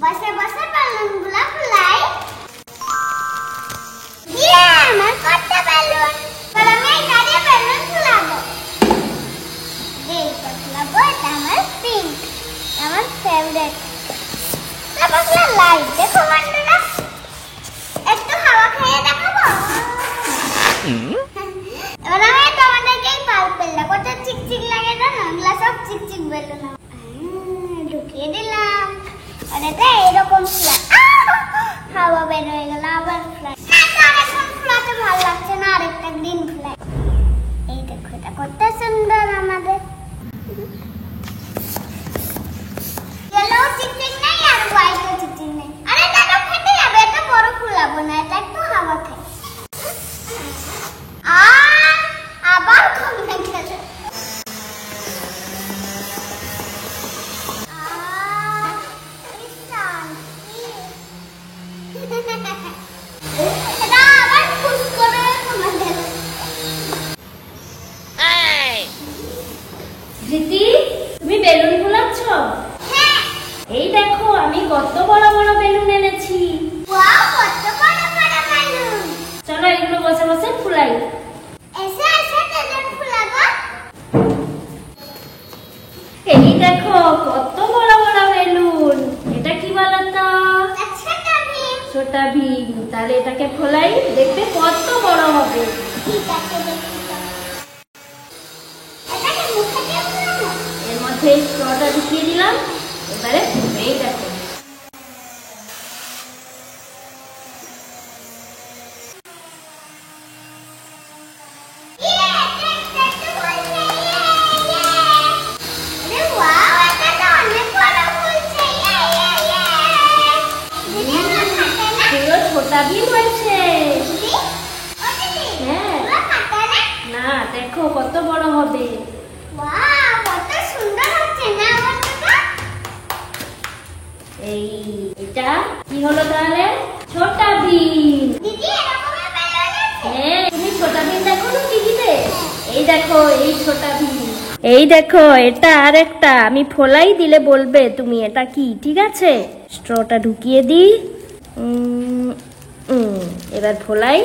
বসে বসে বেলুনগুলো ফুলাই। ইয়ে, আমার কত বেলুন। এবার আমি এটা দিয়ে বেলুন ফুলাবো। এইটা ফুলাবো, এটা আমার পিঙ্ক, আমার ফেভারিট। তারপর লাইট দেখো বন্ধুরা, একটু হাওয়া খেয়ে দেখাবো। এবার আমি তোমাদেরকে পালপেলটা কত চিকচিক লাগে জানো, এগুলা সব চিকচিক বেলুন ঢুকিয়ে দিলাম। আর এটা এরকম ফুলা, হাওয়া বের হয়ে গেল, আবার ফুলাই। এখন ফুলাতে ভালো লাগছে না, আরেকটা গ্রিন ফুলাই। এই দেখো, এটা কত সুন্দর আমাদের। ইয়েলো চিকচিক নেই আর হোয়াইটও চিকচিক নেই। আরে এটা তো ফেটে যাবে, এটা বড় ফুলাবো না, এটা একটু হাওয়া খাই। আবার কমে গেল। এটা আবার ফুস করে কমে গেল। ধৃতি, তুমি বেলুন ফুলাচ্ছ? হ্যাঁ। এই দেখো, আমি কত বড় বড় বেলুন এনেছি। ওয়াও, কত বড় বড় বেলুন। চলো এগুলো বসে বসে ফুলাই। এসে এসে বেলুন ফুলাবো। এই দেখো, কত বড় বড় বেলুন। এটা কি বলো তো? ছোটা ভীম। ছোটা ভীম। তাহলে এটাকে ফোলাই, দেখবে কত বড় হবে। ঠিক আছে, দেখি তো। এটাকে মুখে দিয়ে ফুলাবো। এর মধ্যে স্ট্রটা ঢুকিয়ে দিলাম। এবারে এই দেখো, ছোটা ভীম হয়েছে। হ্যাঁ, না দেখো কত বড় হবে। এই এটা কি হলো তাহলে? ছোটা ভীম। হ্যাঁ, তুমি ছোটা ভীম দেখো না টিভিতে? এই দেখো, এই ছোটা ভীম। এই দেখো, এটা আরেকটা। আমি ফোলাই দিলে বলবে তুমি এটা কি, ঠিক আছে? স্ট্রটা ঢুকিয়ে দিই। এবার ফোলাই।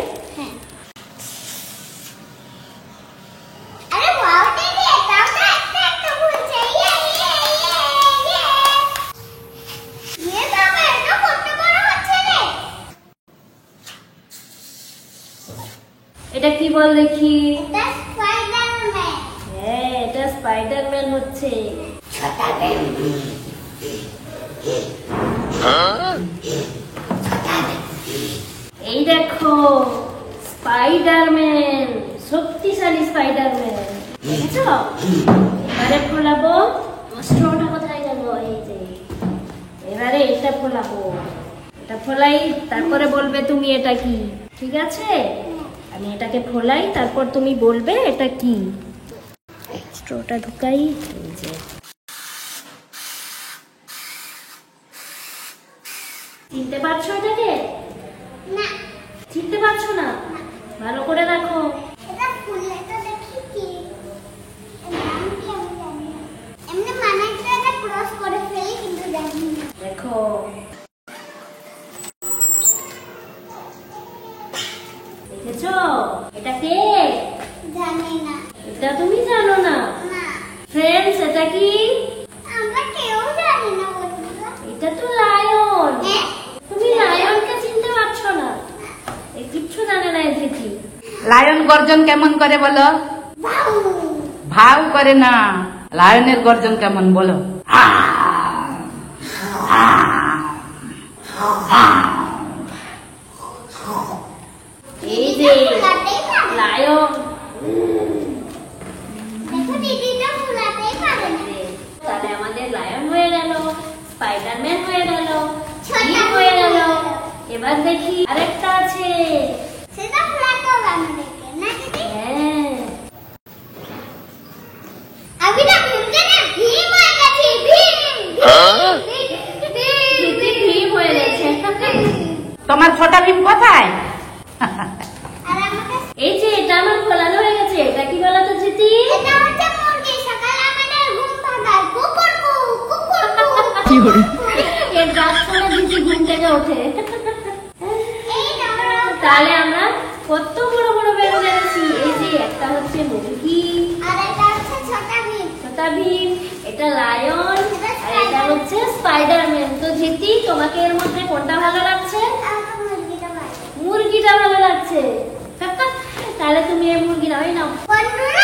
এটা কি বল দেখি? হ্যাঁ, এটা স্পাইডারম্যান হচ্ছে। এই দেখো, স্পাইডারম্যান, শক্তিশালী স্পাইডারম্যান। দেখেছো? এবারে ফোলাবো। স্ট্রটা কোথায় গেল? এই যে, এবারে এটা ফোলাবো। এটা ফোলাই, তারপরে বলবে তুমি এটা কি, ঠিক আছে? আমি এটাকে ফোলাই, তারপর তুমি বলবে এটা কি। স্ট্রটা ঢুকাই। এই যে, চিনতে পারছো এটাকে? না। চিনতে পারছো না? ভালো করে দেখো। এটা ফুললে তো দেখি কি। নাম কি আমি জানি না। এমনি মানাইতে এটা ক্রস করে ফেলি, কিন্তু জানি না। দেখো, দেখেছো? এটা কে? জানি না। এটা তুমি জানো না? না। ফ্রেন্ডস, এটা কি? আমরা কেউ জানি না বন্ধুরা। এটা তো লায়ন। হ্যাঁ? তুমি লায়নকে চিনতে পারছো না? এই কিচ্ছু জানে না এদিকে। লায়ন গর্জন কেমন করে বলো? ভাউ। ভাউ করে না, লায়নের গর্জন কেমন বলো? এই যে লায়ন। দেখো দিদিটা ফুলাতেই পারে না। তাহলে আমাদের লায়ন হয়ে গেল, স্পাইডারম্যান হয়ে গেল, ছোটা হয়ে গেল। ভীম। এবার দেখি আরেকটা আছে। সেটা ফুলাতে হবে আমাদেরকে, না দিদি? হ্যাঁ, আমি না ভুলতে না ভীম হয়ে গেছি। ভীম। দিদি ভীম হয়ে গেছে। তোমার ছোটা ভীম কোথায়? আর আমাকে এই যে, এটা আমার ফোলানো হয়ে গেছে। এটা কি বলো তো জিতি? এটা হচ্ছে মুরগি, সকালে আমাদের ঘুম ভাঙায়। কুকুর কু, কুকুর কু। এর নাকের গাছ শুনে দিদি ঘুম থেকে ওঠে। এই আমরা তাহলে আমরা কত বড় বড় বেলুন এনেছি। এই যে একটা হচ্ছে মুরগি, আর এটা হচ্ছে ছোটা ভীম। ছোটা ভীম, এটা লায়ন, আর এটা হচ্ছে স্পাইডারম্যান। তো জিতি, তোমাকে এর মধ্যে কোনটা ভালো লাগছে? আমার মুরগিটা ভালো। মুরগিটা ভালো লাগছে। তাহলে তুমি এই মুরগি নাও, এই নাও। বন্ধুরা